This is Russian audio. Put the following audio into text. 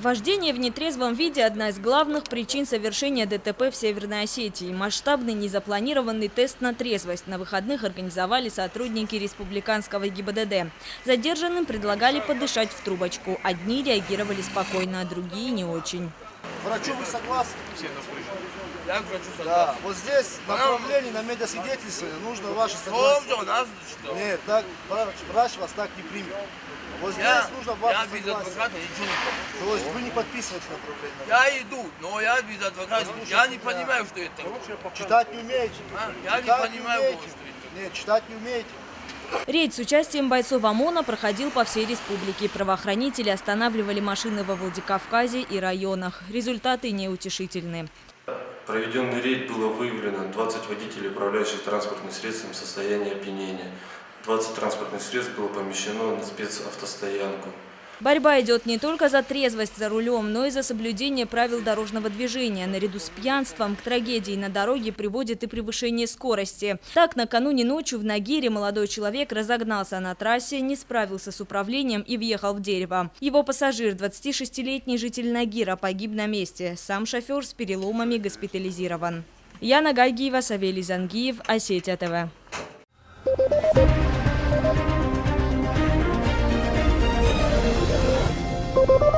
Вождение в нетрезвом виде – одна из главных причин совершения ДТП в Северной Осетии. Масштабный незапланированный тест на трезвость на выходных организовали сотрудники республиканского ГИБДД. Задержанным предлагали подышать в трубочку. Одни реагировали спокойно, а другие не очень. Врачу вы согласны? Я к врачу согласен. Да, вот здесь направление на медосвидетельствование нужно ваше согласие. Нет, так, врач вас так не примет. Вот здесь нужно ваше Я без согласие. адвоката ничего не помню. То есть вы не подписываете направление? Я иду, но я без адвоката. Я не понимаю, что это. Читать не умеете? Я не Читать понимаю, умеете? что это. Нет, читать не умеете. Рейд с участием бойцов ОМОНа проходил по всей республике. Правоохранители останавливали машины во Владикавказе и районах. Результаты неутешительны. Проведенный рейд было выявлено 20 водителей, управляющих транспортным средством в состоянии опьянения. 20 транспортных средств было помещено на спецавтостоянку. Борьба идет не только за трезвость за рулем, но и за соблюдение правил дорожного движения. Наряду с пьянством к трагедии на дороге приводит и превышение скорости. Так, накануне ночью в Нагире молодой человек разогнался на трассе, не справился с управлением и въехал в дерево. Его пассажир, 26-летний житель Нагира, погиб на месте. Сам шофер с переломами госпитализирован. Яна Гагиева, Савелий Зангиев, Осетия ТВ. Thank you.